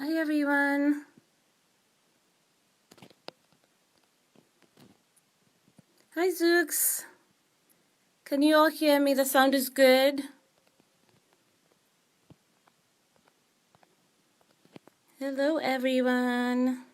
Hi everyone. Hi Zooks. Can you all hear me? The sound is good. Hello everyone.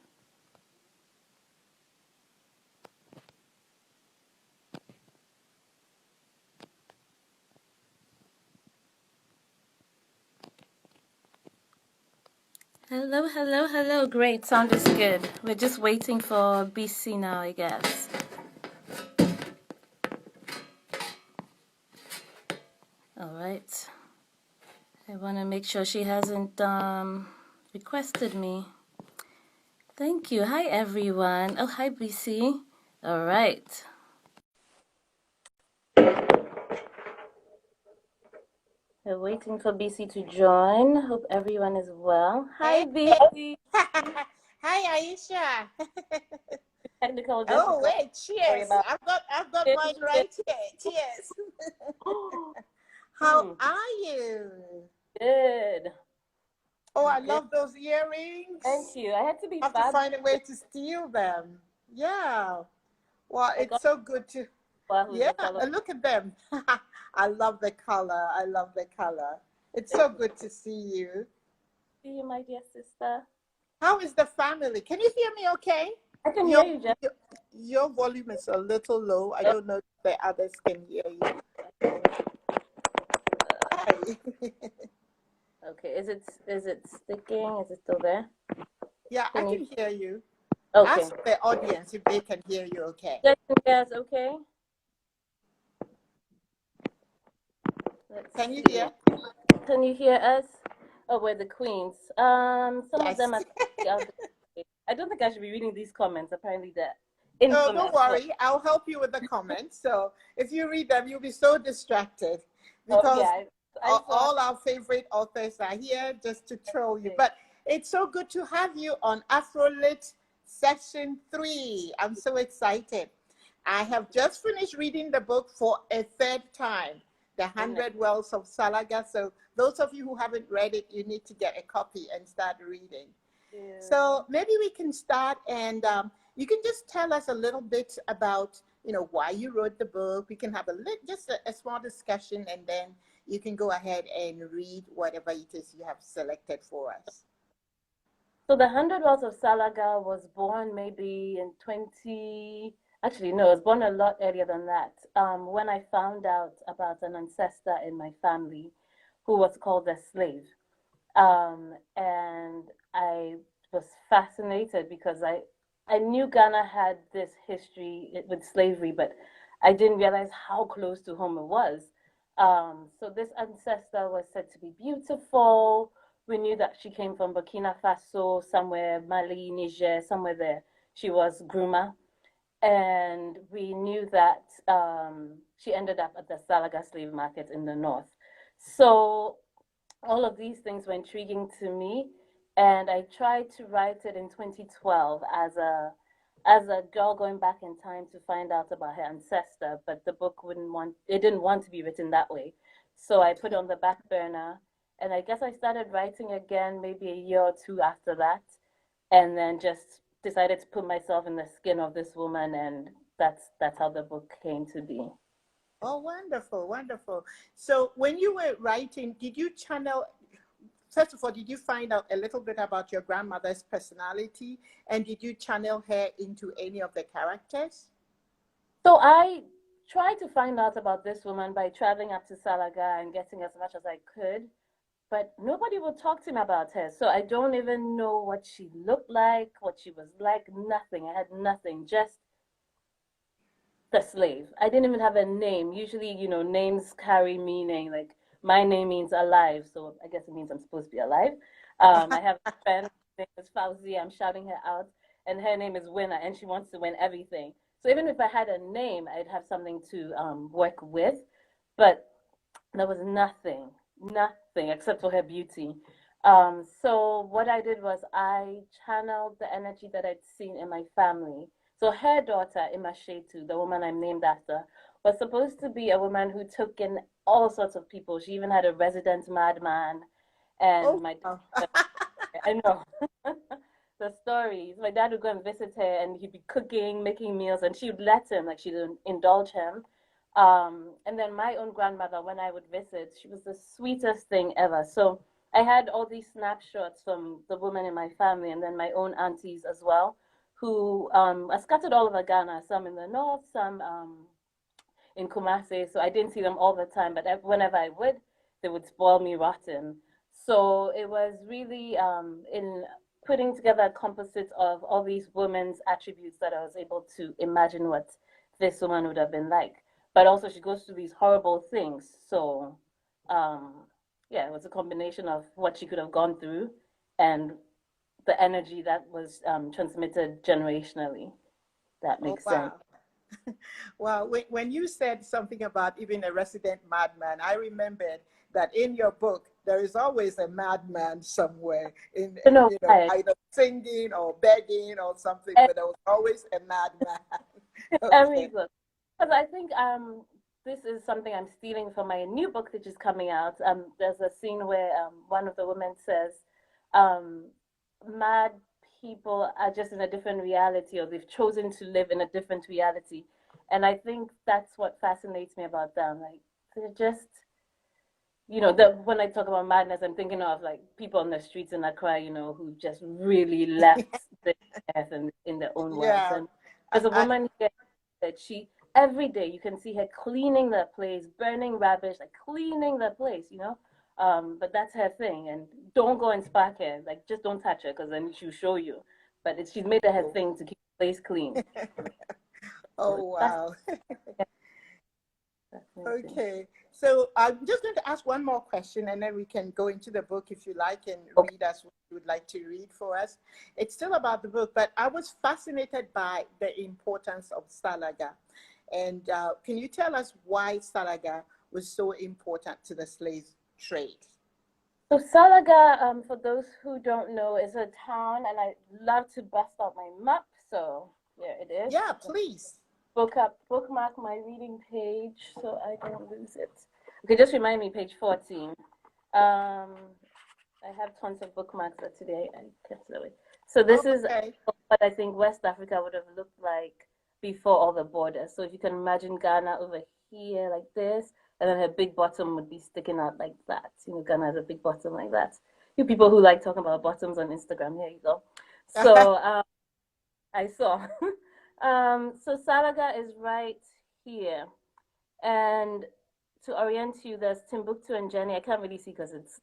Hello, hello, hello. Great, sound is good. We're just waiting for BC now, I guess. All right. I want to make sure she hasn't requested me. Thank you. Hi everyone. Oh, hi BC. All right. We're waiting for BC to join. Hope everyone is well. Hi BC. Hi, Ayesha. Technical Oh, difficulty. wait, Sorry cheers. about I've got it. mine right here. Cheers. How are you? Good. Oh, I'm I good. love those Thank earrings. you. I had to be I have to fab. find a way to steal them. Yeah. Well, I it's got so good to, who's yeah, a color. look at them. I love the color. I love the color. It's so good to see you. See you, my dear sister. How is the family? Can you hear me okay? I can hear Your, you, Jeff. your volume is a little low. I Oh, don't know if the others can hear you. Hi. okay. Is it sticking? Is it still there? Yeah, I Can you? can hear you. Okay. Ask the audience if they can hear you okay. Yes. Okay. Let's Can you see. hear? Can you hear us? Oh, we're the queens. Some of Yes. them are. I don't think I should be reading these comments. Apparently, they're Oh, don't infamous. worry. I'll help you with the comments. So if you read them, you'll be so distracted Oh because yeah. I saw. all our favorite authors are here just to troll you. But it's so good to have you on Afrolit Session 3. I'm so excited. I have just finished reading the book for a third time, The Goodness. 100 Wells of Salaga. So those of you who haven't read it, you need to get a copy and start reading. So maybe we can start, and you can just tell us a little bit about, why you wrote the book. We can have just a small discussion, and then you can go ahead and read whatever it is you have selected for us. So the 100 Laws of Salaga was born maybe in 20. Actually, no, it was born a lot earlier than that. When I found out about an ancestor in my family who was called a slave. And I was fascinated because I knew Ghana had this history with slavery, but I didn't realize how close to home it was. So this ancestor was said to be beautiful. We knew that she came from Burkina Faso, somewhere, Mali, Niger, somewhere there. She was Gruma. And we knew that she ended up at the Salaga slave market in the north. So all of these things were intriguing to me, and I tried to write it in 2012 as a girl going back in time to find out about her ancestor, but the book didn't want to be written that way. So I put it on the back burner, and I guess I started writing again maybe a year or two after that, and then just decided to put myself in the skin of this woman, and that's how the book came to be. Oh, wonderful, wonderful. So when you were writing, did you channel, first of all, did you find out a little bit about your grandmother's personality? And did you channel her into any of the characters? So I tried to find out about this woman by traveling up to Salaga and getting as much as I could, but nobody would talk to me about her. So I don't even know what she looked like, what she was like, nothing. I had nothing, just the slave. I didn't even have a name. Usually, names carry meaning. Like my name means alive, so I guess it means I'm supposed to be alive. I have a friend, her name is Fauzi. I'm shouting her out, and her name is Winner, and she wants to win everything. So even if I had a name, I'd have something to work with, but there was nothing, nothing except for her beauty. So what I did was I channeled the energy that I'd seen in my family. So her daughter, Imashetu, the woman I'm named after, was supposed to be a woman who took in all sorts of people. She even had a resident madman, Oh, and my wow. I know. The stories. My dad would go and visit her, and he'd be cooking, making meals, and she would let him, like she'd indulge him. And then my own grandmother, when I would visit, she was the sweetest thing ever. So I had all these snapshots from the women in my family, and then my own aunties as well, who are scattered all over Ghana. Some in the north, some in Kumasi. So I didn't see them all the time, but whenever I would, they would spoil me rotten. So it was really in putting together a composite of all these women's attributes that I was able to imagine what this woman would have been like. But also, she goes through these horrible things. So, um, yeah, it was a combination of what she could have gone through and the energy that was transmitted generationally. That Oh, makes sense. wow. Well, when you said something about even a resident madman, I remembered that in your book there is always a madman somewhere in, You know, you know, right. either singing or begging or something, but there was always a madman. Every Okay. book. Because I think this is something I'm stealing from my new book which is coming out. There's a scene where one of the women says, um, mad people are just in a different reality, or they've chosen to live in a different reality. And I think that's what fascinates me about them. Like they're just, when I talk about madness, I'm thinking of like people on the streets in Accra, who just really left the earth and in their own worlds. Yeah. And I, there's a I, woman here that she every day you can see her cleaning the place, burning rubbish, like cleaning the place. But that's her thing, and don't go and spark her. Like just don't touch her, because then she'll show you. But she's made it her thing to keep the place clean. So oh, that's wow. fascinating. Okay, so I'm just going to ask one more question and then we can go into the book if you like and Okay. read us what you would like to read for us. It's still about the book, but I was fascinated by the importance of Salaga. And can you tell us why Salaga was so important to the slave trade? So Salaga, for those who don't know, is a town, and I love to bust out my map. So here it is. Yeah, please. Bookmark my reading page so I don't lose it. Okay, just remind me, page 14. I have tons of bookmarks, but today I kept it away. So Oh, this is okay. what I think West Africa would have looked like before all the borders. So if you can imagine Ghana over here like this, and then her big bottom would be sticking out like that. Ghana has a big bottom like that. You people who like talking about bottoms on Instagram, here you go. So I saw. So Salaga is right here. And to orient you, there's Timbuktu and Jenny. I can't really see because it's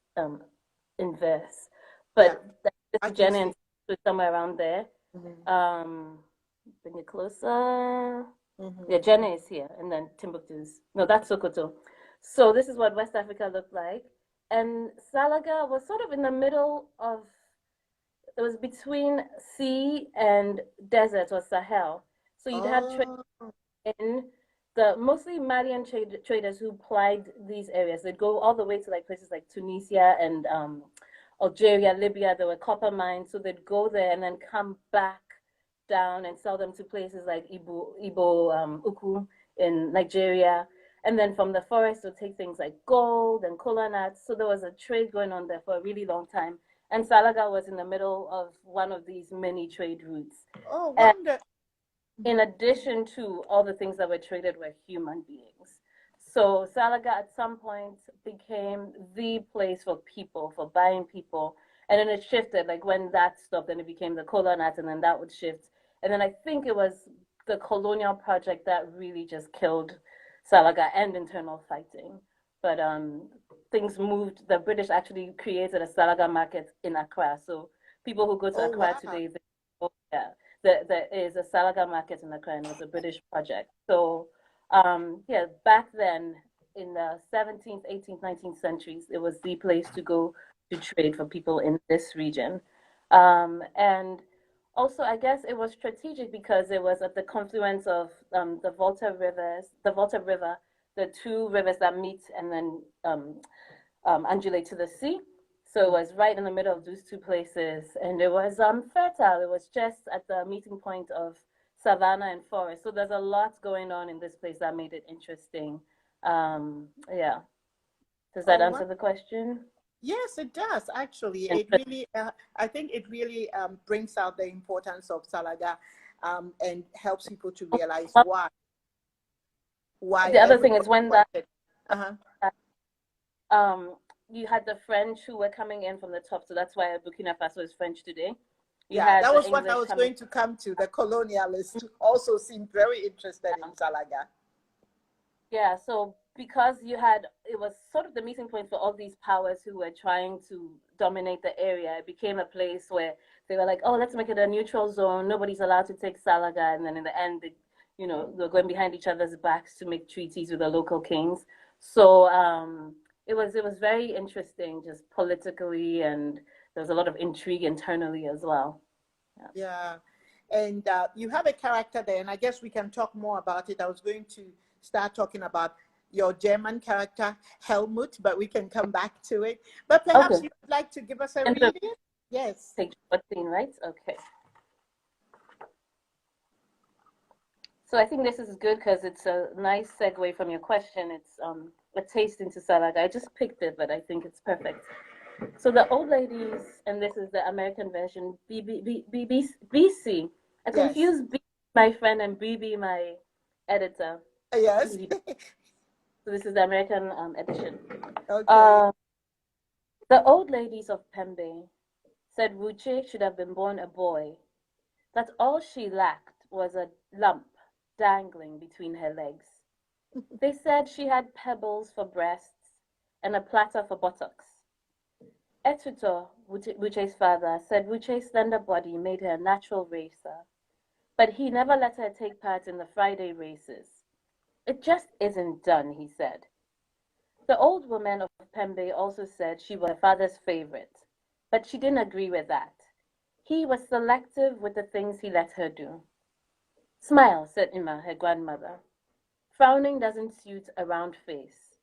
inverse. Yeah, But I this is can Jenny see. and Timbuktu somewhere around there. Mhm, Bring it closer. mhm. Yeah, Jenny is here. And then Timbuktu is, no, that's Sokoto. So this is what West Africa looked like. And Salaga was sort of in the middle of, it was between sea and desert or Sahel. So you'd have trade Oh, in the mostly Malian traders who plied these areas. They'd go all the way to like places like Tunisia and Algeria, Libya. There were copper mines, so they'd go there and then come back down and sell them to places like Uku in Nigeria. And then from the forest, they'd take things like gold and kola nuts. So there was a trade going on there for a really long time. And Salaga was in the middle of one of these many trade routes. oh, And wonder. in Mhm. addition to all the things that were traded were human beings. So Salaga at some point became the place for people, for buying people. And then it shifted, like when that stopped, then it became the colonat, and then that would shift. And then I think it was the colonial project that really just killed Salaga and internal fighting. But things moved. The British actually created a Salaga market in Accra. So people who go to Oh, Accra wow. today, oh, yeah, there is a Salaga market in Accra, and it was a British project. So, yeah, back then in the 17th, 18th, 19th centuries, it was the place to go to trade for people in this region. And also, I guess it was strategic because it was at the confluence of the Volta River, the two rivers that meet and then undulate to the sea. So it was right in the middle of those two places, and it was fertile. It was just at the meeting point of savannah and forest. So there's a lot going on in this place that made it interesting. Yeah. Does that Oh, answer the question? Yes, it does actually. It really, I think it really brings out the importance of Salaga, and helps people to realize why The other thing is everybody when that wanted. Uh-huh. you had the French who were coming in from the top, so that's why Burkina Faso is French today. You Yeah, had that the was what I English was coming going to come to. The colonialists also seemed very interested in down. Salaga. Yeah, so because you had, it was sort of the meeting point for all these powers who were trying to dominate the area. It became a place where they were like, oh, let's make it a neutral zone. Nobody's allowed to take Salaga. And then in the end, they're going behind each other's backs to make treaties with the local kings. So it was very interesting, just politically, and there was a lot of intrigue internally as well. Yeah. Yeah. And you have a character there, and I guess we can talk more about it. I was going to start talking about your German character, Helmut, but we can come back to it. But perhaps Okay. you would like to give us a And the reading? Yes. page 14, right? Okay. So I think this is good because it's a nice segue from your question. It's a taste into salad. I just picked it, but I think it's perfect. So the old ladies, and this is the American version, BC. I Yes. confused B, my friend, and BB, my editor. Yes. So this is the American edition. Okay. Uh, the old ladies of Pembe said Wuche should have been born a boy, that all she lacked was a lump dangling between her legs. They said she had pebbles for breasts and a platter for buttocks. Etuto, Wuche's father, said Wuche's slender body made her a natural racer, but he never let her take part in the Friday races. It just isn't done, he said. The old woman of Pembe also said she was her father's favorite, but she didn't agree with that. He was selective with the things he let her do. Smile, said Ima, her grandmother. Frowning doesn't suit a round face.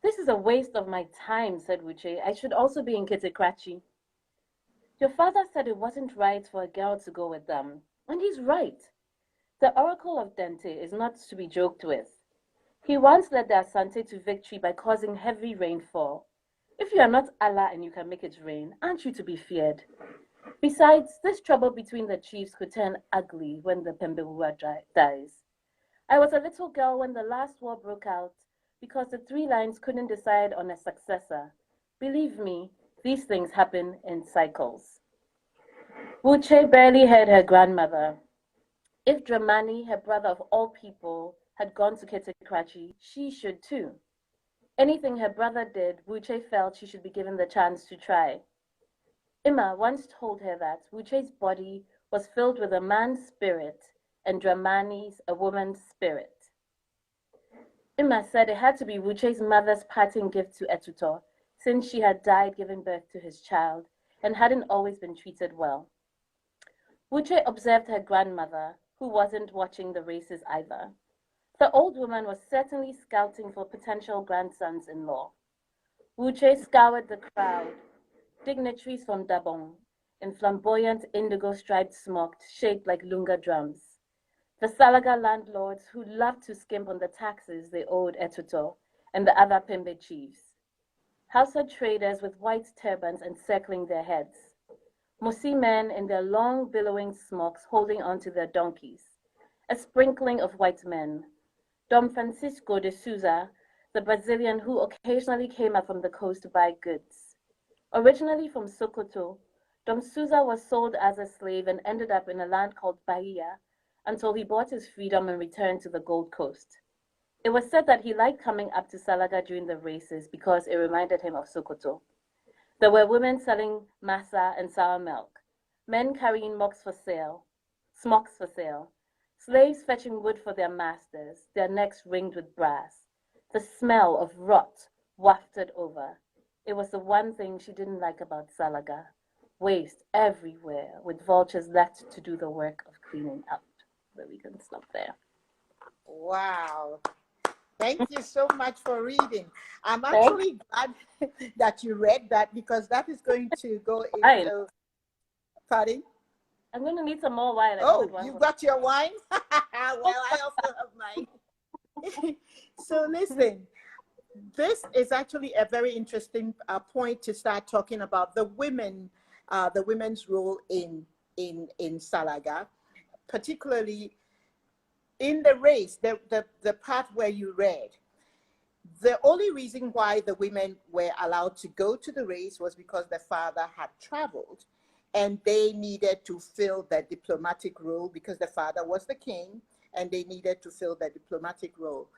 This is a waste of my time, said Wuche. I should also be in Kitikrachi. Your father said it wasn't right for a girl to go with them, and he's right. The Oracle of Dente is not to be joked with. He once led the Asante to victory by causing heavy rainfall. If you are not Allah and you can make it rain, aren't you to be feared? Besides, this trouble between the chiefs could turn ugly when the Pembewa dies. I was a little girl when the last war broke out because the three lines couldn't decide on a successor. Believe me, these things happen in cycles. Wuche barely heard her grandmother. If Dramani, her brother of all people, had gone to Kitikrachi, she should too. Anything her brother did, Wuche felt she should be given the chance to try. Ima once told her that Wuche's body was filled with a man's spirit and Dramani's a woman's spirit. Ima said it had to be Wuche's mother's parting gift to Etuto, since she had died giving birth to his child and hadn't always been treated well. Wuche observed her grandmother, who wasn't watching the races either. The old woman was certainly scouting for potential grandsons-in-law. Wuche scoured the crowd, dignitaries from Dabong, in flamboyant indigo-striped smocks shaped like lunga drums. The Salaga landlords who loved to skimp on the taxes they owed Etuto and the other Pembe chiefs. Hausa traders with white turbans encircling their heads. Musi men in their long billowing smocks holding onto their donkeys. A sprinkling of white men. Dom Francisco de Souza, the Brazilian who occasionally came up from the coast to buy goods. Originally from Sokoto, Dom Souza was sold as a slave and ended up in a land called Bahia until he bought his freedom and returned to the Gold Coast. It was said that he liked coming up to Salaga during the races because it reminded him of Sokoto. There were women selling masa and sour milk, men carrying smocks for sale, slaves fetching wood for their masters, their necks ringed with brass. The smell of rot wafted over. It was the one thing she didn't like about Salaga. Waste everywhere, with vultures left to do the work of cleaning up. But we can stop there. Wow. Thank you so much for reading. I'm Thanks. actually glad that you read that, because that is going to go Wine. into, pardon? I'm going to need some more wine. Oh, you got your wine? Well, I also have mine. So listen, this is actually a very interesting point to start talking about the women's role in Salaga, particularly in the race, the part where you read. The only reason why the women were allowed to go to the race was because the father had traveled and they needed to fill the diplomatic role because the father was the king and they needed to fill the diplomatic role.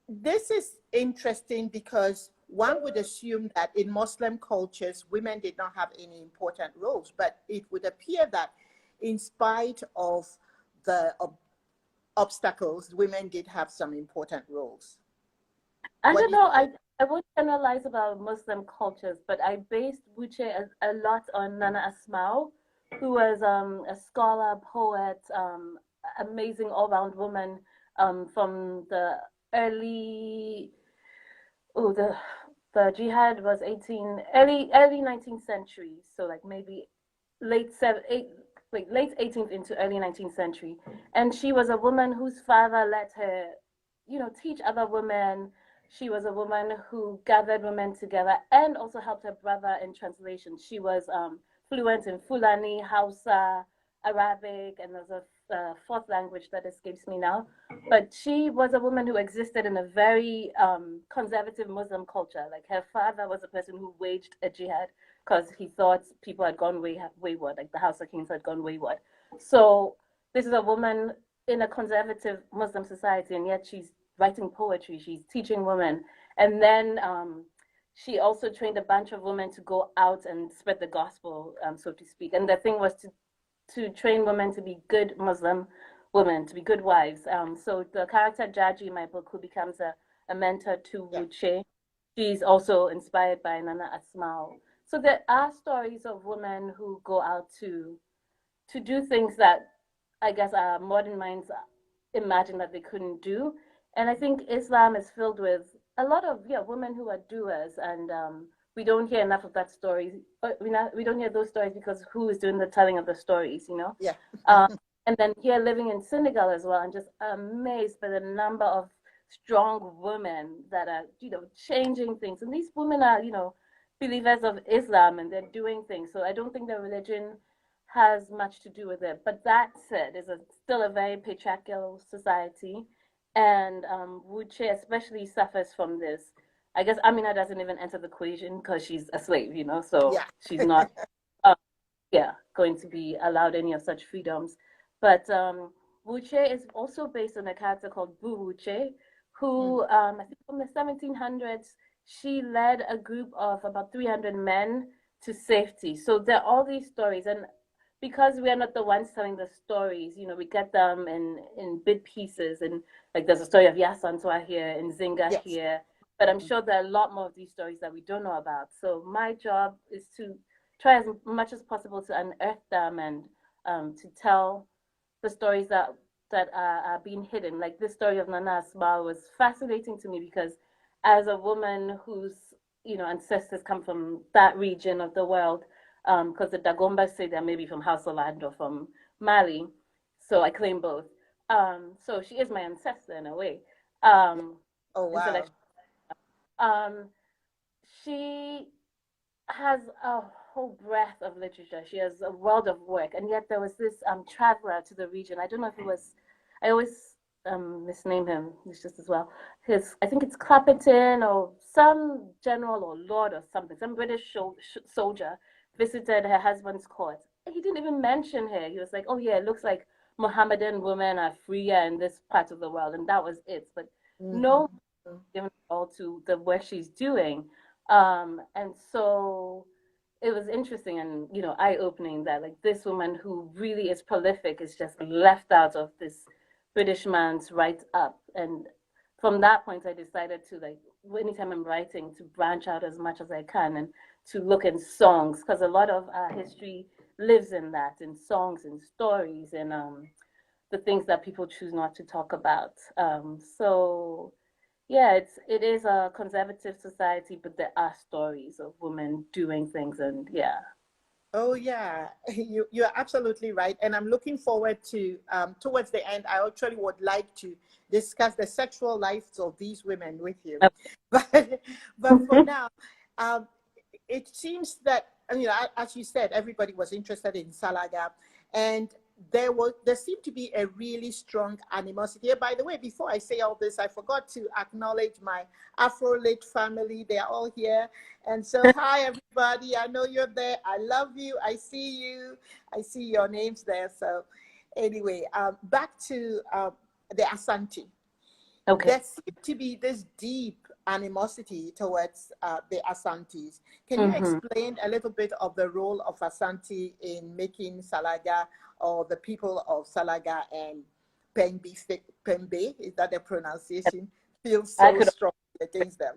This is interesting because one would assume that in Muslim cultures, women did not have any important roles, but it would appear that in spite of the obstacles, women did have some important roles. I What don't do you know. think? I won't generalize about Muslim cultures, but I based Wuche a lot on Nana Asmau, who was a scholar, poet, amazing all-round woman from the early oh the jihad was 18 early 19th century, so like maybe late seven eight like late 18th into early 19th century, and she was a woman whose father let her, teach other women. She was a woman who gathered women together and also helped her brother in translation. She was fluent in Fulani, Hausa, Arabic, and there's a fourth language that escapes me now. But she was a woman who existed in a very conservative Muslim culture. Like her father was a person who waged a jihad because he thought people had gone wayward, like the House of Kings had gone wayward. So this is a woman in a conservative Muslim society, and yet she's writing poetry, she's teaching women. And then she also trained a bunch of women to go out and spread the gospel, so to speak. And the thing was to train women to be good Muslim women, to be good wives. So the character Jaji in my book, who becomes a mentor to Yeah. Wuche, she's also inspired by Nana Asmao. So there are stories of women who go out to do things that I guess our modern minds imagine that they couldn't do. And I think Islam is filled with a lot of women who are doers, and we don't hear enough of that story. We don't hear those stories because who is doing the telling of the stories, you know? Yeah. Um, and then here living in Senegal as well, I'm just amazed by the number of strong women that are, changing things. And these women are, believers of Islam and they're doing things. So I don't think the religion has much to do with it. But that said, it's still a very patriarchal society. And Wuche especially suffers from this. I guess Amina doesn't even enter the equation because she's a slave, so Yeah. she's not, uh, going to be allowed any of such freedoms. But Wuche is also based on a character called Bu Wuche, Mm. who I think from the 1700s, she led a group of about 300 men to safety. So there are all these stories, and because we are not the ones telling the stories, we get them in bit pieces, and like there's a story of Yasantua here and Zinga Yes. here, but I'm sure there are a lot more of these stories that we don't know about. So my job is to try as much as possible to unearth them and to tell the stories that are being hidden. Like this story of Nana Asmal was fascinating to me because as a woman whose ancestors come from that region of the world, because the Dagomba say they're maybe from Hausaland or from Mali, so I claim both. So she is my ancestor in a way, Oh, wow. intellectually. Um, she has a whole breadth of literature. She has a world of work, and yet there was this traveler to the region. I don't know if it was. I always misname him. He's just as well. I think it's Clapperton or some general or lord or something. Some British soldier visited her husband's court. He didn't even mention her. He was like, "Oh yeah, it looks like Mohammedan women are freer in this part of the world," and that was it. But Mm-hmm. no given all to the work she's doing. And so it was interesting and eye-opening that like this woman who really is prolific is just left out of this British man's write-up. And from that point, I decided to like anytime I'm writing to branch out as much as I can and to look in songs because a lot of our history lives in that, in songs and stories and the things that people choose not to talk about. So yeah, it is a conservative society, but there are stories of women doing things, and yeah. Oh yeah, you're absolutely right, and I'm looking forward to towards the end. I actually would like to discuss the sexual lives of these women with you, but for now, um, it seems that, as you said, everybody was interested in Salaga, and there seemed to be a really strong animosity. By the way, before I say all this, I forgot to acknowledge my Afrolit family. They are all here, and so hi everybody. I know you're there. I love you. I see you. I see your names there. So anyway, back to the Asante. Okay. There seemed to be this deep animosity towards the Asantes. Can you Mm-hmm. explain a little bit of the role of Asante in making Salaga, or the people of Salaga and Pembe, is that the pronunciation, feel I so could. strong against them?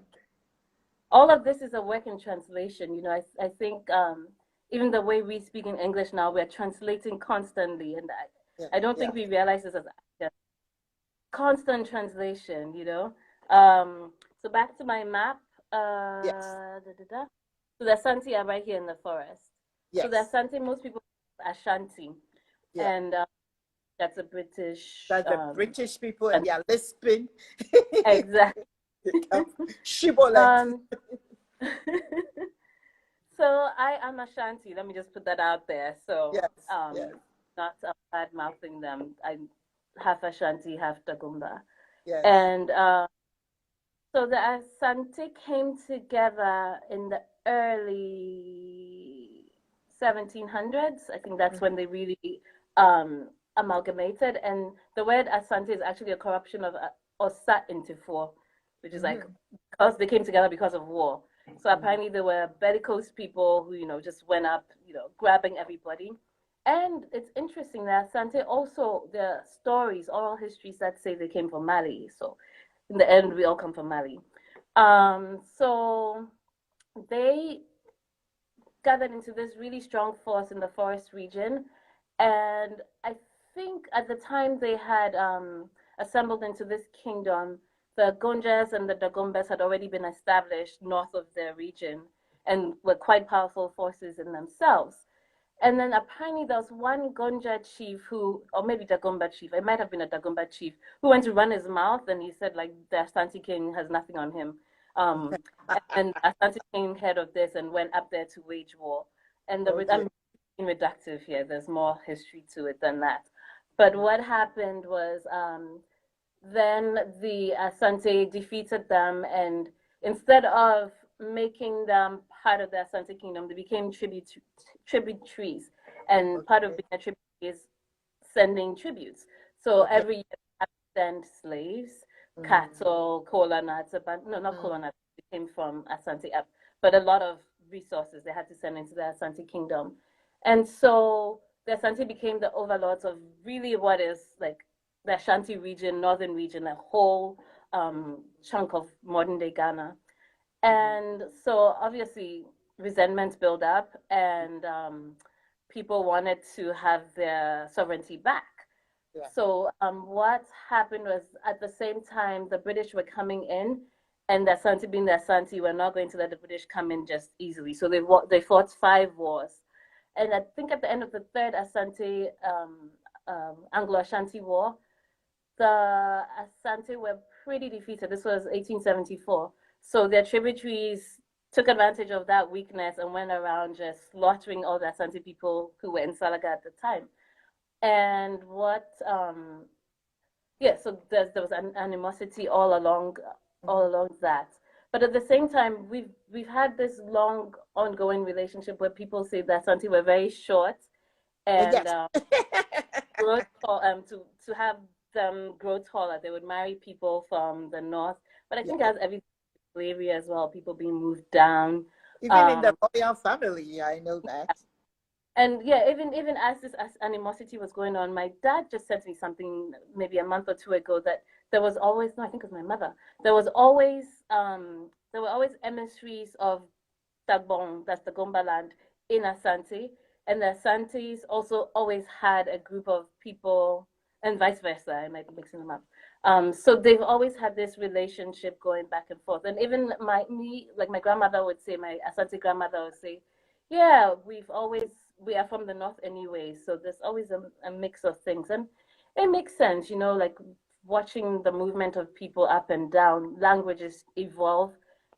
All of this is a work in translation. I think even the way we speak in English now, we're translating constantly, and Yeah, I don't yeah, think we realize this as constant translation. So back to my map. yes, Da, da, da. So the Asante are right here in the forest. So the yes, Asante, most people call Ashanti, yeah. and that's a British. That's the British people, and they are lisping. Exactly. Shibboleth. Um, so I am Ashanti. Let me just put that out there. So Yes, yes, not bad mouthing them. I'm half Ashanti, half Dagumba. yes. And so the Asante came together in the early 1700s. I think that's when they really amalgamated. And the word Asante is actually a corruption of Osa into four, which is like Mm-hmm. because they came together because of war. So Mm-hmm. apparently there were bellicose people who, just went up, grabbing everybody. And it's interesting that Asante also, the stories, oral histories that say they came from Mali. So in the end, we all come from Mali. So they gathered into this really strong force in the forest region, and I think at the time they had assembled into this kingdom. The Gonjas and the Dagombas had already been established north of their region and were quite powerful forces in themselves. And then apparently there was one Gonja chief who, or maybe Dagomba chief, it might have been a Dagomba chief, who went to run his mouth and he said like the Asante king has nothing on him. Um, and Asante king heard of this and went up there to wage war. And Oh dear. I'm being reductive here. There's more history to it than that. But what happened was then the Asante defeated them, and instead of making them part of the Asante kingdom, they became tributaries. And part of Okay. being a tributary is sending tributes. So Okay. every year they send slaves, Mm. cattle, kola nuts, no, not Mm. kola nuts, they came from Asante up, but a lot of resources they had to send into the Asante kingdom. And so the Asante became the overlords of really what is like the Ashanti region, northern region, a whole chunk of modern day Ghana. Mm-hmm. And so obviously resentments build up, and people wanted to have their sovereignty back. Yeah. So what happened was at the same time the British were coming in, and the Asante being the Asante were not going to let the British come in just easily. So they fought 5 wars, and I think at the end of the third Asante Anglo-Ashanti War, the Asante were pretty defeated. This was 1874. So their tributaries took advantage of that weakness and went around just slaughtering all the Asante people who were in Salaga at the time. And yeah, so there was an animosity all Mm-hmm. along that. But at the same time, we've had this long ongoing relationship where people say that Asante were very short and Yes. growth to have them grow taller. They would marry people from the north, but I Yeah. think it has everything to do with slavery as well. People being moved down, Even in the um, royal family, I know that. and yeah, even as this as animosity was going on, my dad just sent me something maybe a month or two ago that there was always no, I think it was my mother. There were always emissaries of Tagbong, that's the Gomba land, in Asante. And the Asantes also always had a group of people, and vice versa. I might be mixing them up. So they've always had this relationship going back and forth. And even like my grandmother would say, my Asante grandmother would say, yeah, we've always we are from the north anyway, so there's always a mix of things, and it makes sense, like watching the movement of people up and down. Languages evolve,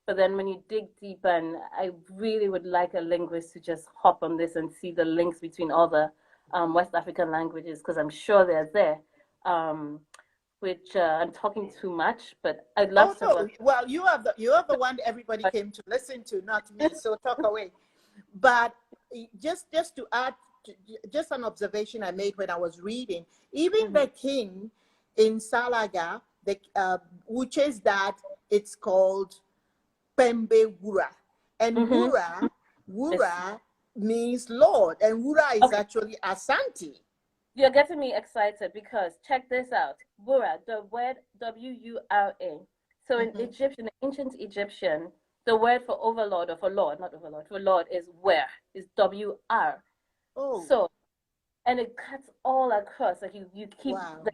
but then when you dig deeper, and I really would like a linguist to just hop on this and see the links between all the West African languages, because I'm sure they're there. Um, which I'm talking too much, but I'd Oh love to no, talk well, you are the one that everybody about. came to listen to, not me. So talk away. But just to add, just an observation I made when I was reading, even Mhm. the king in Salaga, which is that it's called Pembe Wura, and Mhm. Yes. Wura means Lord, and Wura is Okay. actually Asante. You're getting me excited because check this out. Wura, the word Wura. So in Hmm. Egyptian, ancient Egyptian, the word for overlord or for lord, not overlord, for lord is where, is WR. Oh, So, and it cuts all across. Like you keep wow. the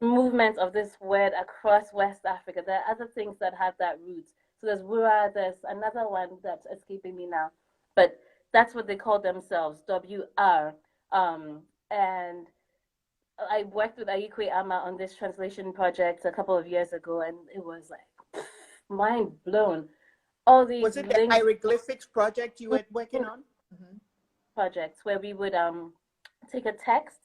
movement of this word across West Africa. There are other things that have that root. So there's Wura, there's another one that's escaping me now. But that's what they call themselves, WR. And I worked with Ayikwe Ama on this translation project a couple of years ago, and it was like mind blown. All these Was it the links, hieroglyphics project you were working on? Hmm. projects where we would take a text.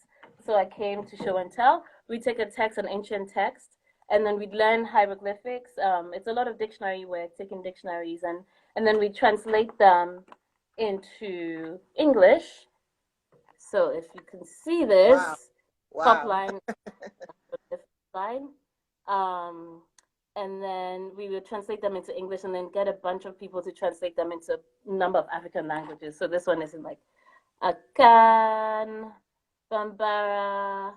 So I came to show and tell. We take a text, an ancient text, and then we'd learn hieroglyphics. It's a lot of dictionary work, taking dictionaries, and then we translate them into English. So if you can see Wow, this top wow. line, line, um, and then we would translate them into English, and then get a bunch of people to translate them into a number of African languages. So this one is in like Akan, Bambara,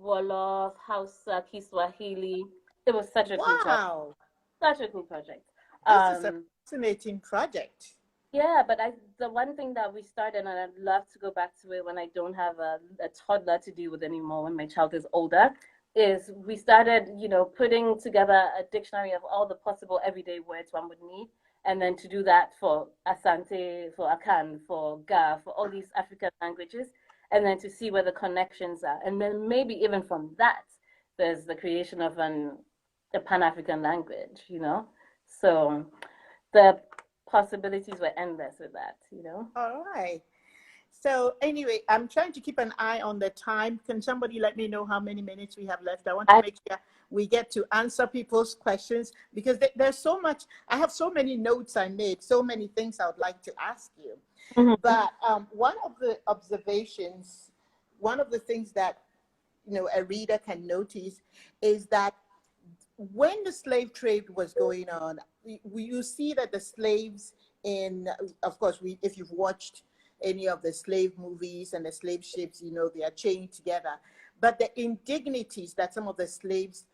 Wolof, Hausa, Kiswahili. It was such a cool project. Wow, Such a cool project. this is a Um, fascinating project. yeah, but the one thing that we started, and I'd love to go back to it when I don't have a toddler to deal with anymore, when my child is older, is we started, putting together a dictionary of all the possible everyday words one would need, and then to do that for Asante, for Akan, for Ga, for all these African languages, and then to see where the connections are, and then maybe even from that, there's the creation of a Pan-African language. So the possibilities were endless with that. All right. So anyway, I'm trying to keep an eye on the time. Can somebody let me know how many minutes we have left? I want to I make sure we get to answer people's questions because there's so much. I have so many notes I made, so many things I would like to ask you. Mhm. But one of the observations, one of the things that a reader can notice is that when the slave trade was going on, you see that the slaves of course, if you've watched any of the slave movies and the slave ships, they are chained together. But the indignities that some of the slaves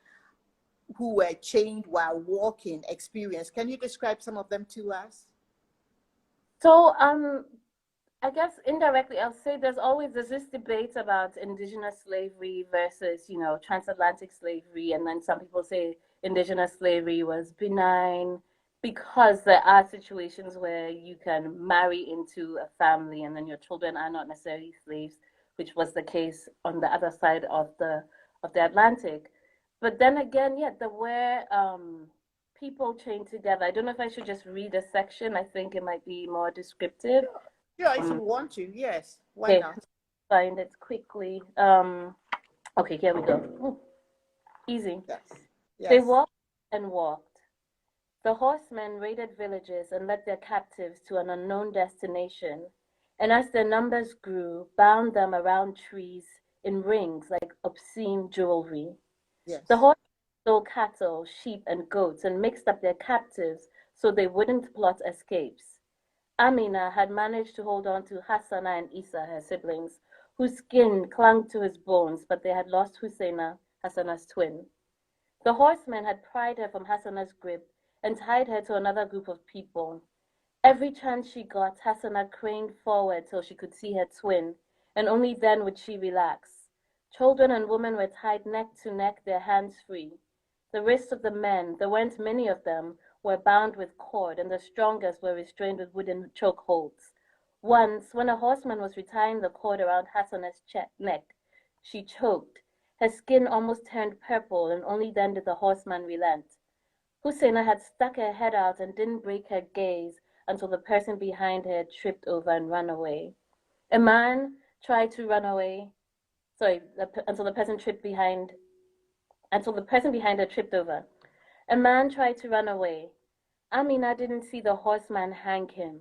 who were chained while walking experienced, can you describe some of them to us? So I guess indirectly I'll say there's this debate about indigenous slavery versus, transatlantic slavery, and then some people say indigenous slavery was benign because there are situations where you can marry into a family and then your children are not necessarily slaves, which was the case on the other side of the Atlantic. But then again, yeah, there were people chained together. I don't know if I should just read a section. I think it might be more descriptive. Sure, sure, if Um, you want to, yes, why okay, not? find it quickly. Okay, here we go. Ooh, easy. Yes, They yes. walked and walked. The horsemen raided villages and led their captives to an unknown destination, and as their numbers grew, bound them around trees in rings like obscene jewelry. The Yes. horsemen stole cattle, sheep, and goats and mixed up their captives so they wouldn't plot escapes. Amina had managed to hold on to Hassana and Isa, her siblings, whose skin clung to his bones, but they had lost Husseina, Hassana's twin. The horsemen had pried her from Hassana's grip and tied her to another group of people. Every chance she got, Hassana craned forward till she could see her twin, and only then would she relax. Children and women were tied neck to neck, their hands free. The wrists of the men, there weren't many of them, were bound with cord, and the strongest were restrained with wooden chokeholds. Once, when a horseman was retying the cord around Hassanah's neck, she choked. Her skin almost turned purple, and only then did the horseman relent. Husseina had stuck her head out and didn't break her gaze until the person behind her tripped over and ran away. A man tried to run away. Sorry, until the person tripped behind, until the person behind her tripped over. A man tried to run away. Amina didn't see the horseman hang him,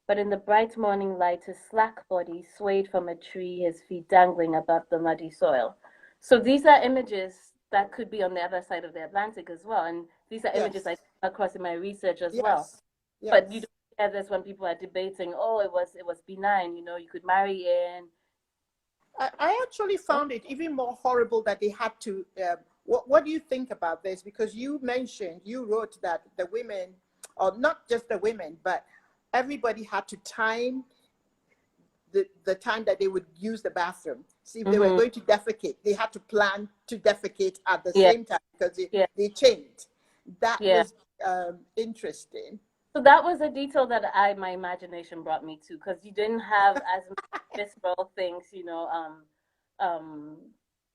but in the bright morning light, his slack body swayed from a tree, his feet dangling above the muddy soil. So these are images that could be on the other side of the Atlantic as well, and these are images I come across in my research as well. But you don't hear this when people are debating, oh, it was benign, you could marry in. I actually found it even more horrible that they had to. What do you think about this? Because you wrote that the women, or not just the women, but everybody had to time the time that they would use the bathroom. See, if they were going to defecate, they had to plan to defecate at the same time because they changed. That was interesting. So that was a detail that my imagination brought me to, because you didn't have as many visceral things,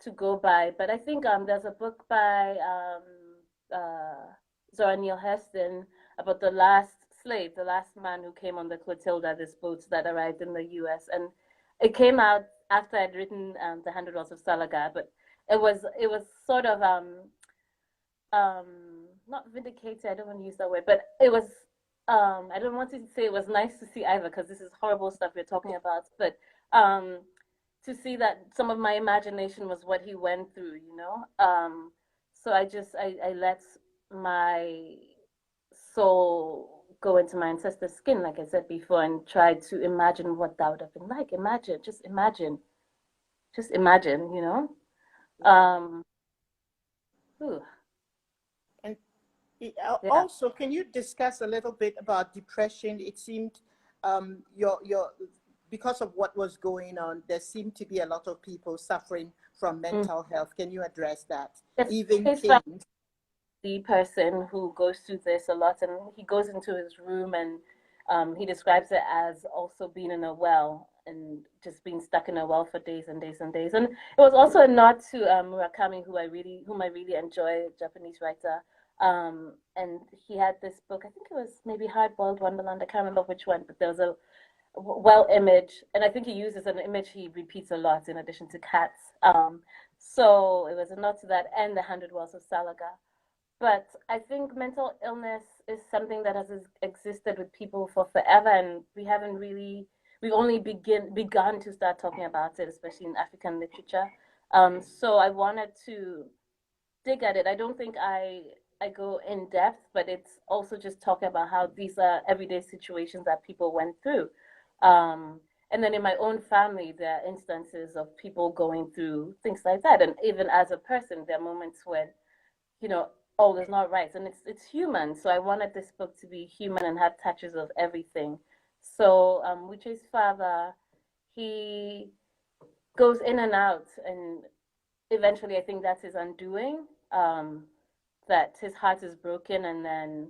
to go by. But I think there's a book by Zora Neale Hurston about the last slave, the last man who came on the Clotilda, this boat that arrived in the U.S. And it came out after I'd written The 100 Laws of Salaga, but it was sort of not vindicated, I don't want to use that word, but it was I don't want to say it was nice to see either, because this is horrible stuff we're talking about, but to see that some of my imagination was what he went through, so I let my soul go into my ancestor's skin, like I said before, and try to imagine what that would have been like. Just imagine, And also, can you discuss a little bit about depression? It seemed your because of what was going on, there seemed to be a lot of people suffering from mental health. Can you address that? Even kings. The person who goes through this a lot, and he goes into his room and he describes it as also being in a well and just being stuck in a well for days and days and days. And it was also a nod to Murakami, whom I really enjoy, a Japanese writer. And he had this book, I think it was maybe Hard Boiled Wonderland, I can't remember which one, but there was a well image, and I think he uses an image he repeats a lot in addition to cats. So it was a nod to that and The 100 Wells of Salaga. But I think mental illness is something that has existed with people for forever, and we've only begun to start talking about it, especially in African literature. So I wanted to dig at it. I don't think I go in depth, but it's also just talking about how these are everyday situations that people went through. And then in my own family, there are instances of people going through things like that. And even as a person, there are moments when, all is not right. And it's human. So I wanted this book to be human and have touches of everything. So Uche's father, he goes in and out. And eventually, I think that's his undoing, that his heart is broken and then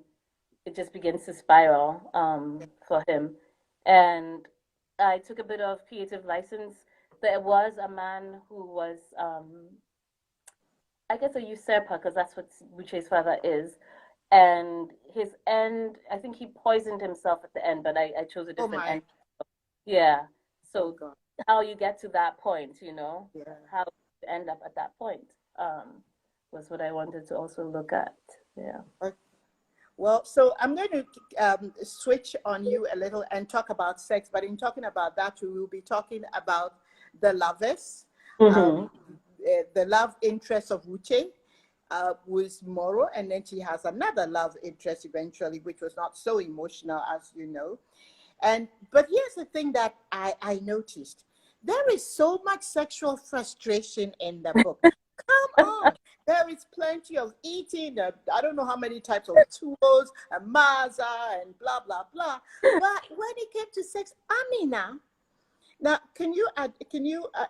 it just begins to spiral for him. And I took a bit of creative license. There was a man who was, I guess, a usurper, because that's what Uche's father is. And his end, I think he poisoned himself at the end, but I chose a different end. Yeah. So how you get to that point, how you end up at that point was what I wanted to also look at. Yeah. Well, so I'm going to switch on you a little and talk about sex, but in talking about that, we will be talking about the lovers, the love interest of Uche, who is Moro, and then she has another love interest eventually, which was not so emotional, as you know. But here's the thing that I noticed. There is so much sexual frustration in the book. Come on. There is plenty of eating. I don't know how many types of tools, and maza, and blah, blah, blah. But when it came to sex, Amina, now, can you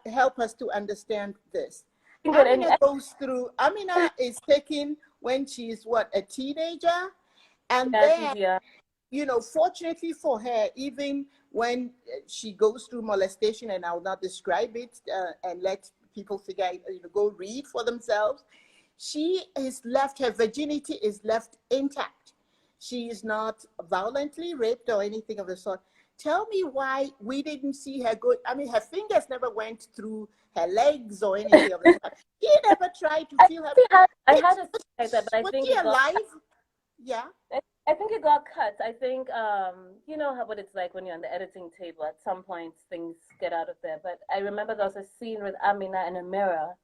help us to understand this? Amina is taken when she's, a teenager? And then you know, fortunately for her, even when she goes through molestation, and I will not describe it and let people figure out, you know, go read for themselves, she is left, her virginity is left intact. She is not violently raped or anything of the sort. Tell me why we didn't see her go. I mean, her fingers never went through her legs or anything of the sort. She never tried to feel her. I had a like that, but I Was think she it got. alive? Yeah. I think it got cut. I think you know how what it's like when you're on the editing table. At some point, things get out of there. But I remember there was a scene with Amina in a mirror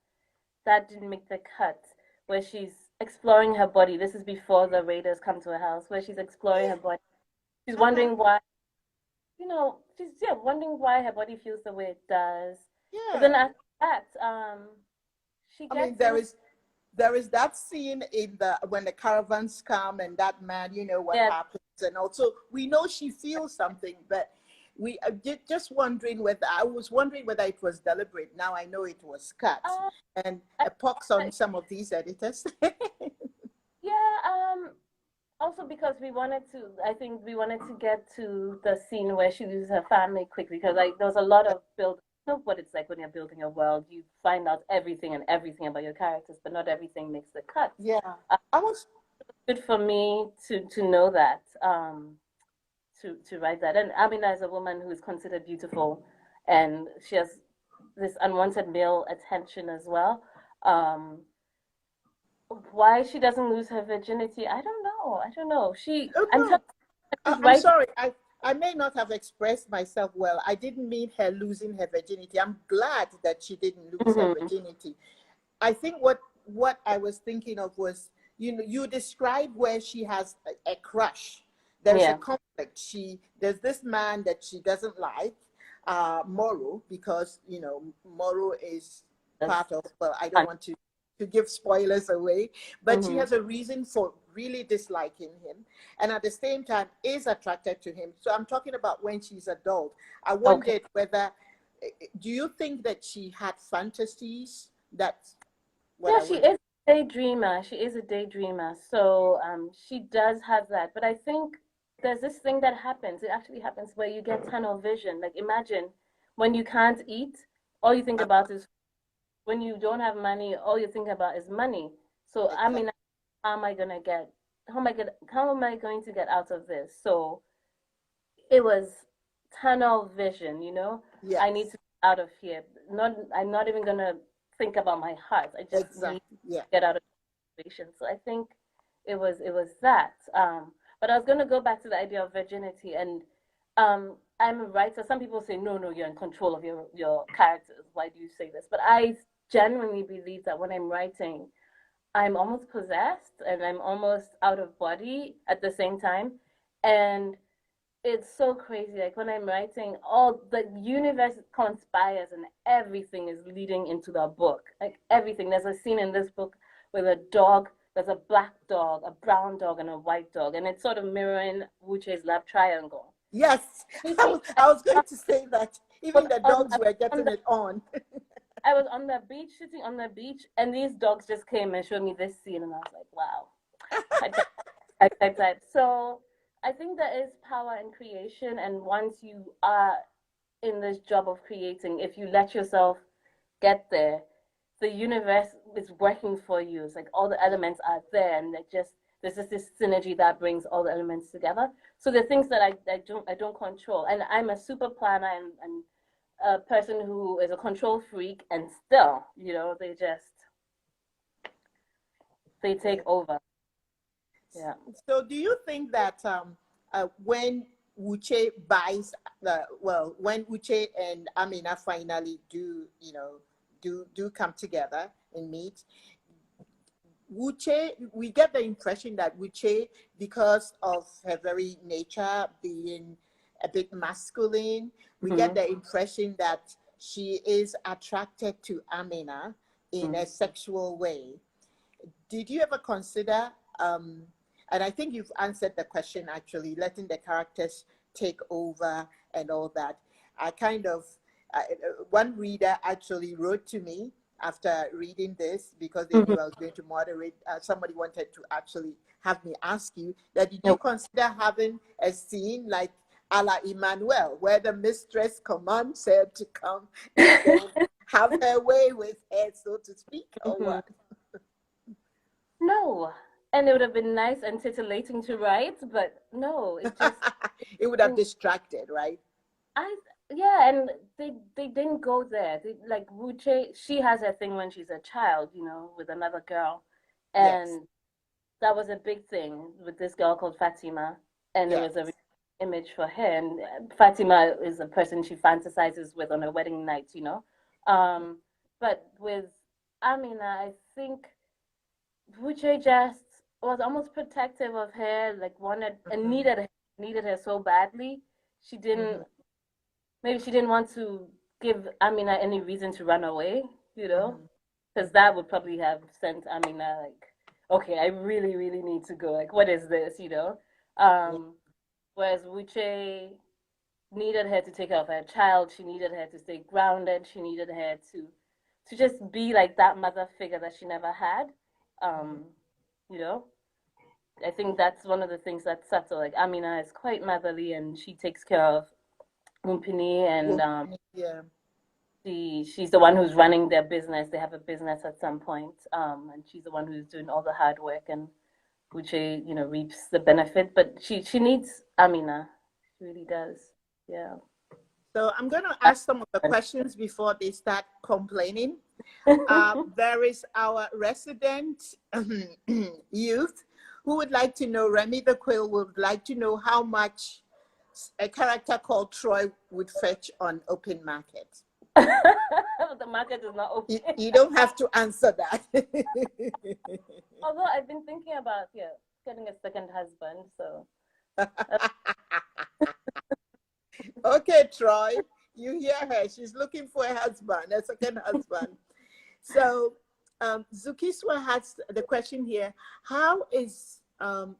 that didn't make the cut, where she's exploring her body. This is before the raiders come to her house, where she's exploring her body. She's Uh-huh. wondering why, you know, she's wondering why her body feels the way it does. But then Yeah. after that, she I mean, gets in. there is that scene in the when the caravans come and that man, you know what Yeah, happens, and also we know she feels something, but we just wondering whether I was wondering whether it was deliberate. Now I know it was cut, uh, and I, a pox on some of these editors. yeah. Also because we wanted to, I think we wanted to get to the scene where she loses her family quickly because like there was a lot of build. You know what it's like when you're building a world. You find out everything and everything about your characters, but not everything makes the cut. Yeah, Uh, I was. Good for me to know that, to write that. And Amina is a woman who is considered beautiful, and she has this unwanted male attention as well. Um, why she doesn't lose her virginity, I don't know. I don't know. Oh I'm telling no, you, she's I'm writing. sorry. I may not have expressed myself well. I didn't mean her losing her virginity. I'm glad that she didn't lose her Mhm. virginity. I think what I was thinking of was, you know, you describe where she has a crush. There's a Yeah. conflict. There's this man that she doesn't like, Moro, because you know Moro is That's part of. Well, I don't fun. want to give spoilers away, but she Hmm. has a reason for really disliking him, and at the same time is attracted to him. So I'm talking about when she's adult. I Okay. wondered whether, do you think that she had fantasies that what Yeah, I she was. is a daydreamer. She is a daydreamer. So she does have that. But I think there's this thing that happens. It actually happens where you get tunnel vision. Like imagine when you can't eat, all you think Uh, about is when you don't have money, all you think about is money. So I exactly. mean, how am I gonna get? How am I going to get out of this? So it was tunnel vision. You know, I need Yes. to get out of here. Not, I'm not even gonna think about my heart. I just need Exactly. Yeah. to get out of the situation. So I think it was that. But I was gonna go back to the idea of virginity, and I'm a writer. Some people say, no, no, you're in control of your characters. Why do you say this? But I genuinely believe that when I'm writing, I'm almost possessed and I'm almost out of body at the same time. And it's so crazy. Like when I'm writing, all the universe conspires and everything is leading into the book. Like everything. There's a scene in this book with a dog. There's a black dog, a brown dog, and a white dog, and it's sort of mirroring Wuche's love triangle. Yes. Everything. I was going to say that even the dogs were On getting the it on. I was on the beach, sitting on the beach, and these dogs just came and showed me this scene, and I was like, wow. So I think there is power in creation, and once you are in this job of creating, if you let yourself get there, the universe is working for you. It's like all the Yeah. elements are there, and it just there's just this synergy that brings all the elements together. So the things that I don't control, and I'm a super planner and a person who is a control freak, and still, you know, they take Yeah. over. Yeah. So do you think that when Uche buys when Uche and Amina finally do, you know, do come together and meet, Wuche, we get the impression that Wuche, because of her very nature being a bit masculine, we get Mm-hmm. the impression that she is attracted to Amina in Mm-hmm. a sexual way. Did you ever consider, and I think you've answered the question actually, letting the characters take over and all that? I kind of, one reader actually wrote to me after reading this, because they knew Mhm. I was going to moderate. Somebody wanted to actually have me ask you that, did you Nope. consider having a scene like a la Emmanuel, where the mistress commands her to come and then have her way with her, so to speak, or Mhm. what? No. And it would have been nice and titillating to write, but no, it just It would have distracted, right? I yeah, and they didn't go there. They, like Wuche, she has her thing when she's a child, with another girl, Yes, and that was a big thing with this girl called Fatima, and it yes. was a image for her. And Fatima is a person she fantasizes with on her wedding night. But with Amina, I think Wuche just was almost protective of her, like wanted and Mm-hmm, needed her so badly. She mm-hmm, didn't maybe she didn't want to give Amina any reason to run away, you know, mm-hmm. because that would probably have sent Amina like, okay, I really, really need to go. Like, what is this? Yeah. Um, whereas Wuche needed her to take care of her child. She needed her to stay grounded. She needed her to just be like that mother figure that she never had. Mm-hmm. Um, you know, I think that's one of the things that's subtle. Like Amina is quite motherly and she takes care of Mumpini and Yeah. she's the one who's running their business. They have a business at some point, and she's the one who's doing all the hard work and Uche, reaps the benefit. But she needs Amina. She really does. Yeah. So I'm going to ask some of the questions before they start complaining. There is our resident youth who would like to know, Remy the Quill would like to know how much a character called Troy would fetch on open market. The market is not You, open. you don't have to answer that. Although I've been thinking about getting a second husband. So Okay, Troy, you hear her. She's looking for a husband, a second husband. So Zukiswa has the question here. How is,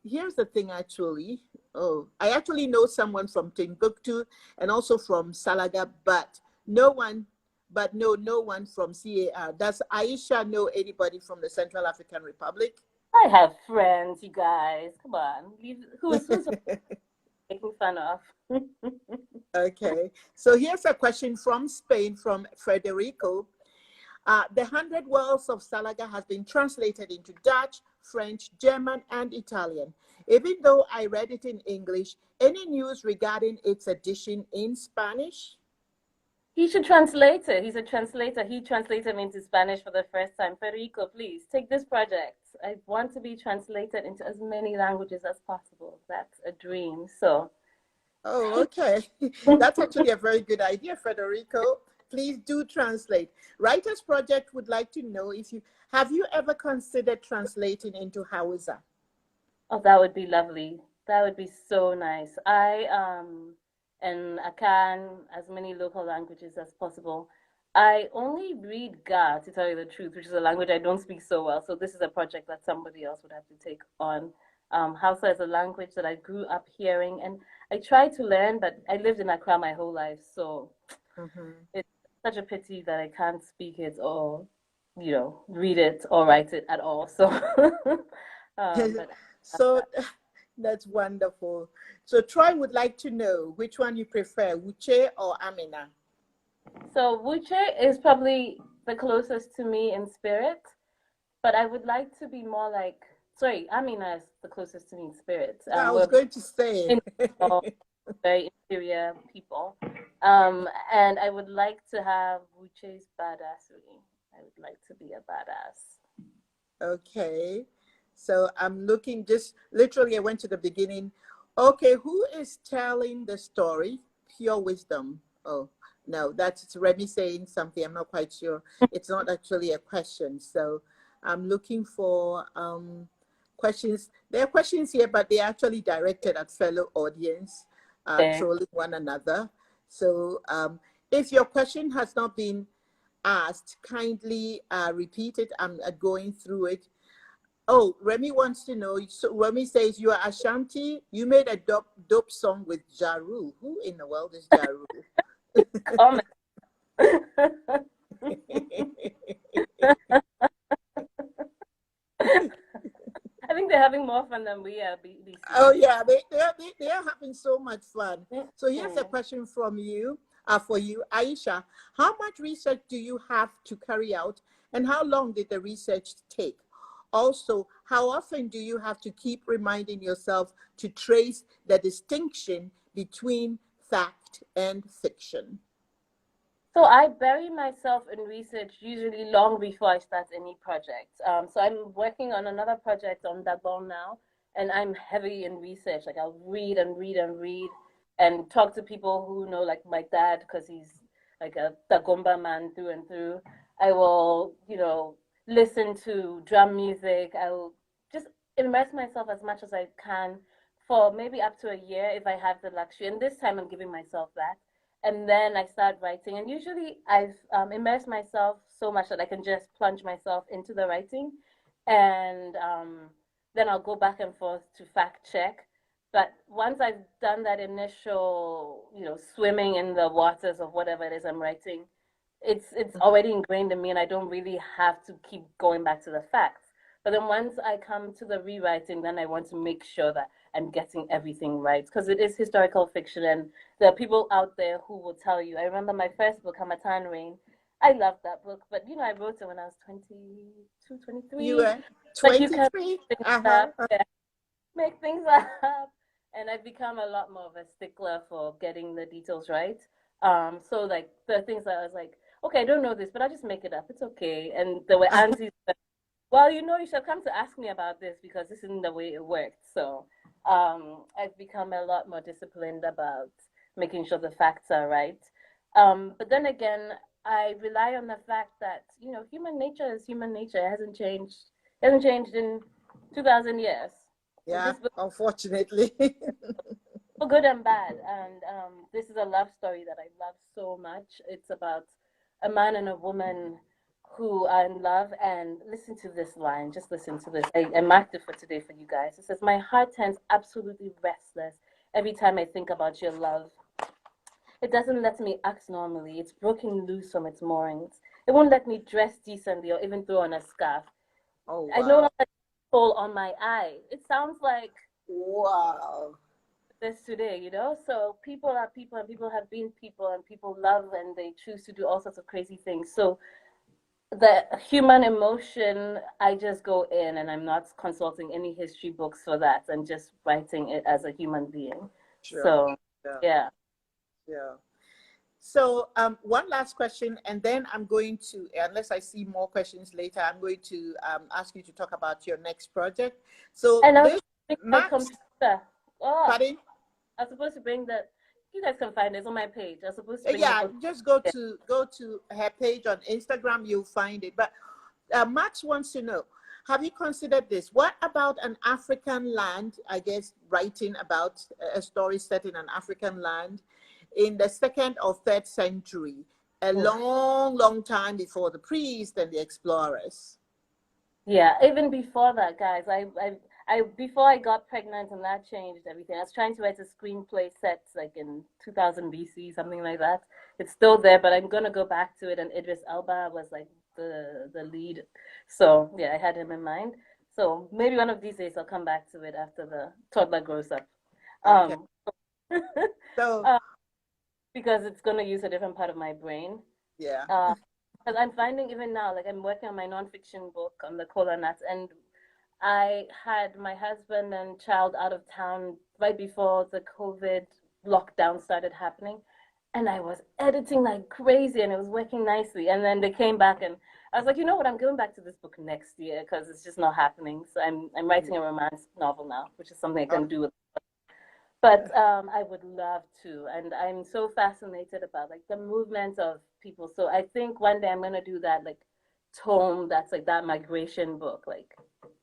here's the thing actually. Oh, I actually know someone from Timbuktu and also from Salaga, but no one from CAR. Does Ayesha know anybody from the Central African Republic? I have friends, you guys. Come on, who's making fun of? Okay, so here's a question from Spain from Federico. The Hundred Worlds of Salaga has been translated into Dutch, French, German, and Italian. Even though I read it in English, any news regarding its edition in Spanish? He should translate it. He's a translator. He translated me into Spanish for the first time. Federico, please take this project. I want to be translated into as many languages as possible. That's a dream. So, Oh, okay. That's actually a very good idea, Federico. Please do translate. Writers Project would like to know if you have you ever considered translating into Hausa? oh, that would be lovely. That would be so nice. And I can as many local languages as possible. I only read Ga, to tell you the truth, which is a language I don't speak so well. So this is a project that somebody else would have to take on. Hausa is a language that I grew up hearing, and I tried to learn, but I lived in Accra my whole life, so Mm-hmm. it's such a pity that I can't speak it or, read it or write it at all. So, but So that's wonderful. So Troy would like to know which one you prefer, Uche or Amina? so Wuche is probably the closest to me in spirit, but I would like to be more like, sorry, Amina is the closest to me in spirit. Yeah, I was We're going to say. in very interior people. And I would like to have Wuche's badassery. I would like to be a badass. Okay. So I'm looking just literally, I went to the beginning. Okay, who is telling the story? Pure wisdom. Oh, no, that's Remy saying something. I'm not quite sure. It's not actually a question. So I'm looking for questions. There are questions here, but they're actually directed at fellow audience, There. trolling one another. So if your question has not been asked, kindly repeat it. I'm going through it. Oh, Remy wants to know. So Remy says, you are Ashanti. You made a dope song with Ja Rule. Who in the world is Ja Rule? Comment. I think they're having more fun than we are these Oh days. yeah, they are having so much fun. So here's a Mhm. question from you, for you, Aisha. How much research do you have to carry out, and how long did the research take? Also, how often do you have to keep reminding yourself to trace the distinction between fact and fiction? So I bury myself in research usually long before I start any project. So I'm working on another project on Dagon now, and I'm heavy in research. Like I'll read and read and read, and talk to people who know, like my dad, because he's like a Dagomba man through and through. I will, listen to drum music. I will just immerse myself as much as I can for maybe up to a year if I have the luxury. And this time I'm giving myself that, and then I start writing. And usually I've immersed myself so much that I can just plunge myself into the writing, and then I'll go back and forth to fact check. But once I've done that initial, swimming in the waters of whatever it is I'm writing, it's already ingrained in me, and I don't really have to keep going back to the facts. But then once I come to the rewriting, then I want to make sure that I'm getting everything right, because it is historical fiction, and there are people out there who will tell you. I remember my first book, Hamatan Rain. I loved that book, but I wrote it when I was 22, You 23. were But you can 23. make things Uh-huh. up, yeah, make things up. And I've become a lot more of a stickler for getting the details right. So like the things that I was like, okay, I don't know this, but I'll just make it up. It's okay. And there were aunties that, well, you should come to ask me about this because this isn't the way it worked. So I've become a lot more disciplined about making sure the facts are right. But then again, I rely on the fact that, human nature is human nature. It hasn't changed. It hasn't changed in 2,000 years. Yeah, This book, unfortunately. for good and bad. And this is a love story that I love so much. It's about a man and a woman who are in love. And listen to this line. Just listen to this. I marked it for today for you guys. It says, "My heart turns absolutely restless every time I think about your love. It doesn't let me act normally. It's broken loose from its moorings. It won't let me dress decently or even throw on a scarf. Oh I no wow. longer pull on my eye." It sounds like Wow. this today. So people are people, and people have been people, and people love, and they choose to do all sorts of crazy things. So the human emotion, I just go in, and I'm not consulting any history books for that. I'm just writing it as a human being. Sure. So Yeah. yeah. Yeah. So one last question, and then I'm going to, unless I see more questions later, I'm going to ask you to talk about your next project. So And I was this, bring my Max, computer. Oh, pardon? I was supposed to bring the. You guys can find it. It's on my page. I was supposed to bring the Yeah, book. just go to her page on Instagram. You'll find it. But Max wants to know: have you considered this? What about an African land? I guess writing about a story set in an African land in the 2nd or 3rd century, a Oof. long, long time before the priests and the explorers. Yeah, even before that, guys, before I got pregnant and that changed everything. I was trying to write a screenplay set like in 2000 BC, something like that. It's still there, but I'm gonna go back to it. And Idris Elba was like the lead, so yeah, I had him in mind. So maybe one of these days I'll come back to it after the toddler grows up. Okay, Um, so uh, because it's gonna use a different part of my brain. yeah. Because I'm finding even now, like I'm working on my nonfiction book on the cola nuts, and I had my husband and child out of town right before the COVID lockdown started happening. And I was editing like crazy, and it was working nicely. And then they came back, and I was like, you know what? I'm going back to this book next year because it's just not happening. So I'm writing a romance novel now, which is something I Uh, can do. But I would love to, and I'm so fascinated about like the movement of people. So I think one day I'm gonna do that like tome that's like that migration book, like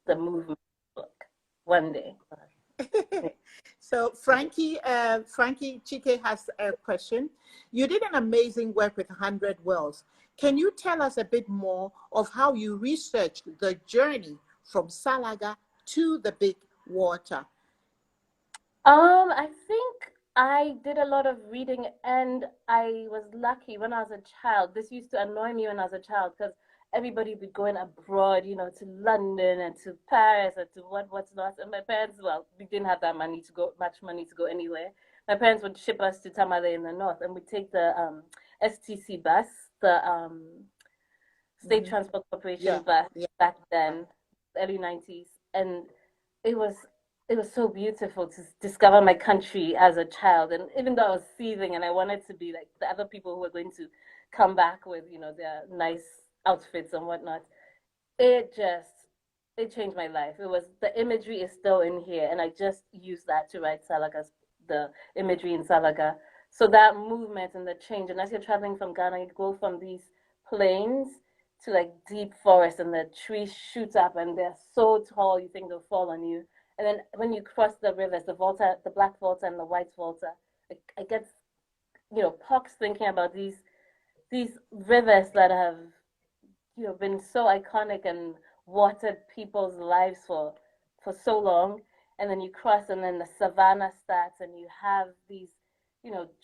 the movement book. One day. So Frankie Chike has a question. You did an amazing work with 100 Wells. Can you tell us a bit more of how you researched the journey from Salaga to the big water? I think I did a lot of reading, and I was lucky when I was a child. This used to annoy me when I was a child because everybody would be going abroad, to London and to Paris and to what's not. And my parents, well, we didn't have that money to go, much money to go anywhere. My parents would ship us to Tamale in the north, and we'd take the STC bus, the State Hmm. Transport Yeah, Corporation bus yeah. back then, early 90s, and it was it was so beautiful to discover my country as a child. And even though I was seething and I wanted to be like the other people who were going to come back with, their nice outfits and whatnot, it just it changed my life. It was the imagery is still in here, and I just used that to write Salaga's the imagery in Salaga. So that movement and the change, and as you're traveling from Ghana, you go from these plains to like deep forest, and the trees shoot up, and they're so tall you think they'll fall on you. And then when you cross the rivers, the Volta, the Black Volta, and the White Volta, I get pox thinking about these rivers that have been so iconic and watered people's lives for so long. And then you cross, and then the savannah starts, and you have these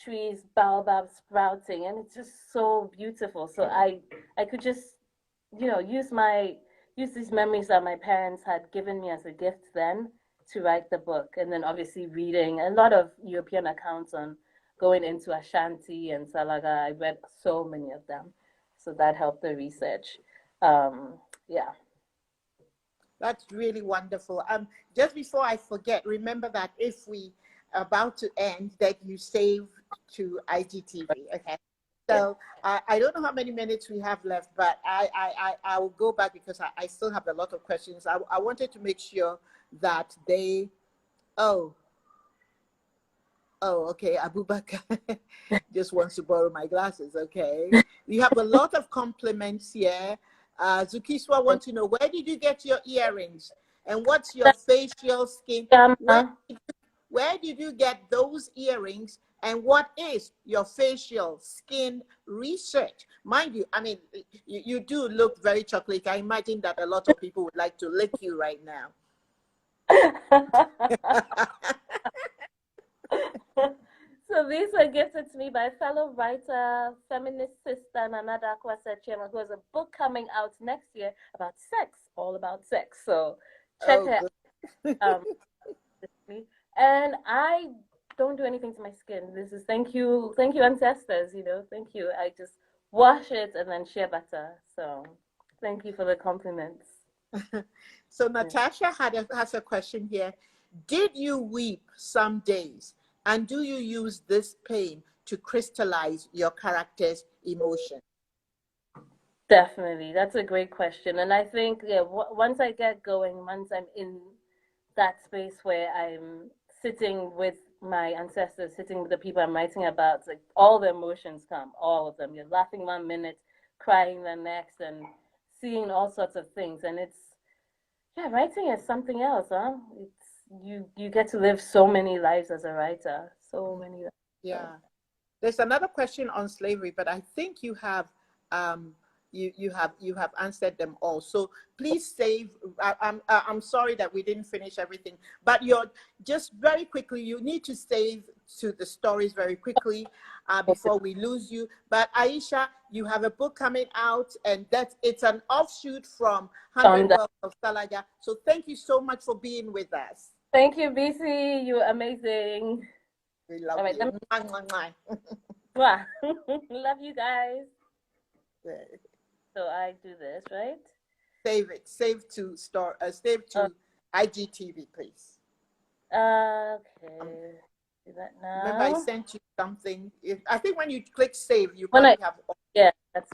trees, baobab sprouting, and it's just so beautiful. So I could just use these memories that my parents had given me as a gift then to write the book. And then obviously reading a lot of European accounts on going into Ashanti and Salaga. I read so many of them, so that helped the research. Yeah. That's really wonderful. Just before I forget, remember that if we are about to end, that you save to IGTV. Okay. Yeah. So I don't know how many minutes we have left, but I will go back because I still have a lot of questions. I wanted to make sure that they, oh, oh, okay, Abubakar just wants to borrow my glasses. Okay. We have a lot of compliments here. Zukiswa wants to know, where did you get your earrings? And what's your facial skin? Where, Yeah. where did you get those earrings? And what is your facial skin research? Mind you, I mean, you do look very chocolate. I imagine that a lot of people would like to lick you right now. So these were gifted to me by a fellow writer, feminist sister, Nana Dakwasa Chema, who has a book coming out next year about sex, all about sex. So check Oh, her good. out. And I don't do anything to my skin. This is thank you ancestors. Thank you. I just wash it and then shea butter. So thank you for the compliments. So Yeah. Natasha has a question here. Did you weep some days? And do you use this pain to crystallize your character's emotion? Definitely. That's a great question. And I think, yeah, once I get going, once I'm in that space where I'm sitting with my ancestors, sitting with the people I'm writing about, like all the emotions come, all of them. You're laughing 1 minute, crying the next, and seeing all sorts of things. And yeah, writing is something else, huh? You get to live so many lives as a writer, so many lives. So. Yeah. There's another question on slavery, but I think you have um, you have answered them all. So please save. I'm sorry that we didn't finish everything, but you're just very quickly. You need to save to the stories very quickly before we lose you. But Ayesha, you have a book coming out, and it's an offshoot from 100 Worlds of Salaga. So thank you so much for being with us. Thank you, BC. You're amazing. We love All right, you. Mwah, mwah, mwah. love you guys. Yeah. So I do this, right? Save it. Save to IGTV, please. Um, Okay. Do that remember, I now. sent you something. I think when you click save, you When I probably have. yeah, that's